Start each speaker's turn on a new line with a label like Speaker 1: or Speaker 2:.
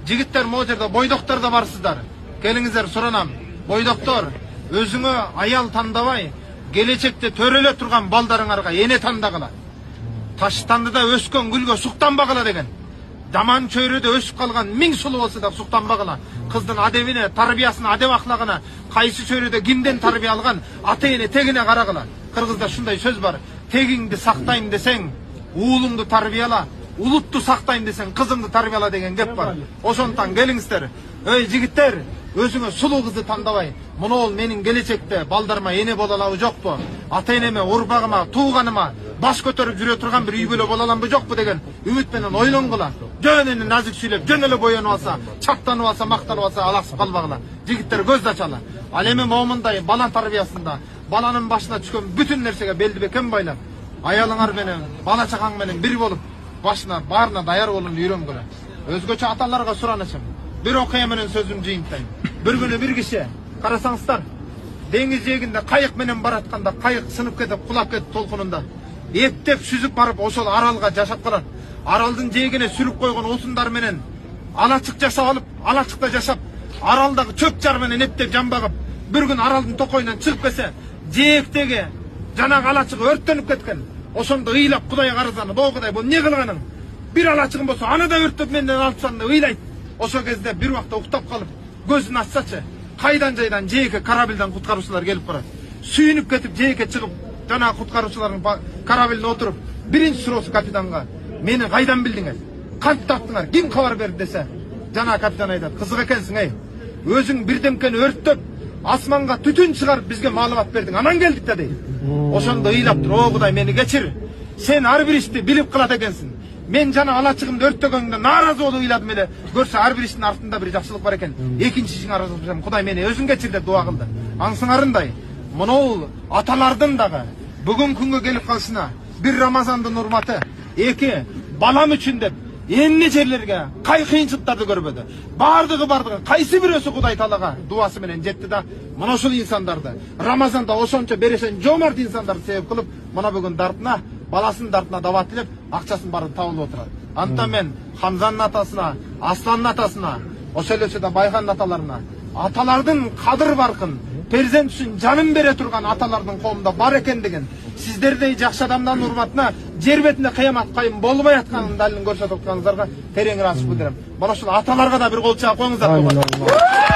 Speaker 1: Жигиттер могу жерде бойдоктор да барсыздар. Келиңиздер суранам. Бойдоктор, өзүңө аял тандабай, келечекте төрөлө турган балдарыңарга эне тандагыла. Таштандыда өскөн гүлгө суктанбагыла деген. Жаман чөйрөдө өсүп калган 1000 сулуу болсо да суктанбагыла. Кыздын адебине, тарбиясына, адеп аклагына, кайсы чөйрөдө кимден тарбия алган, ата эне тегине карагыла. Кыргызда шундай сөз бар. Тегиңди сактайм десең, уулуңду тарбияла, улутту сактайм десең, кызыңды тарбияла деген кеп бар. Ошондон келиңиздер. Өй жигиттер, өзүңө сулуу кызды тандабай, мунул менин келечекте балдарыма эне боло алабы жокпу? Ата энеме, урбагыма, тууганыма баш көтөрүп жүрө турган бир үй бүлө боло аламбы жокпу деген үмүт менен ойлонгула. Жөн эле назик сүйлөп, жөн эле боенуп алса, чактанып алса, мактанып алса, алаксып калбагыла. Жигиттер көз ачалы. Ал эми момундай бала тарбиясында, баланын башына түшкөн бүтүн нерсеге белди бекем байлап, аялыңар менен, бала чакаң менен бир болуп, башына баарына даяр болууну үйрөнгүлө. Өзгөчө аталарга суранышым. Bir окуя менен сөзүм жыйынтайм. Bir күнү bir киши, карасаңыздар, деңиз жээгинде кайык менен баратканда кайык сынып кетип, кулап кетип толкунунда. Эптеп сүзүп барып ошол аралга жашап калат. Аралдын жээгине сүрүп койгон отундар менен алачык жасап алып, алачыкта жашап, аралдагы чөп жар менен эптеп жамбагып, bir күн аралдын токойунан чыгып келсе, жээктеги жанагы алачыгы өрттөнүп кеткен. Ошондо ыйлап Кудайга карызанып, "О Кудай, бул эмне кылганың? Bir алачыгым болсо, аны да өрттөп менден алыпсаң" деп ыйлайт. Ошол кезде bir убакта уктап калып, көзүн ачсачы, кайдан жайдан жээкке корабльдан куткаруучулар келип барат. Сүйүнүп кетип жээкке чыгып, жанагы куткаруучулардын кораблине отуруп, биринчи суроосу капитанга, "Мени кайдан билдиңер? Кантип таптыңар? Ким кабар берди?" десе, жанагы капитан айтат, "Кызык экенсиң, ey. Өзүң бирдемкени өрттөп, асманга түтүн чыгарып бизге маалымат бердиң. Анан келдик да" дейт. Ошондо ыйлап туруп, "О Кудай, мени кечир. Сен ар бир ишти билип кылат экенсиң. Мен жана алачыгымды өрттөгөнгө нааразы болуп ыйладым эле. Көрсө ар бир иштин артында бир жакшылык бар экен. Экинчи ишиң нааразы болсом, Кудай мени өзүң кечир" деп дуа кылды. Аңсыңарындай, мынау аталардын дагы бүгүн күнгө келип калышына бир Рамазандын урматы, эки балам үчүн деп эмне жерлерге кай кыйынчылыктарды көрбөдү. Бардыгы кайсы бирөөсү Кудай Таалага дуасы менен жетти да, мына ушул инсандарды Рамазанда ошончо берешен жомарт инсандарды себеп кылып, мына бүгүн дартына, баласынын дартына дават илеп, акчасын барын табылып отурат. Антан мен Хамзанын атасына, Асландын атасына, ошол эле да Байхандын аталарына, аталардын кадыр баркын, перзент үчүн жанын бере турган аталардын коомунда бар экендигин, сиздердей жакшы адамдардын урматына жер бетинде кыямат кайым болбой атканын далилин көрсөтүп атканыңыздарга терең ыраазычылык билдирем. Мына ушул аталарга да бир кол чаап коюңуздар.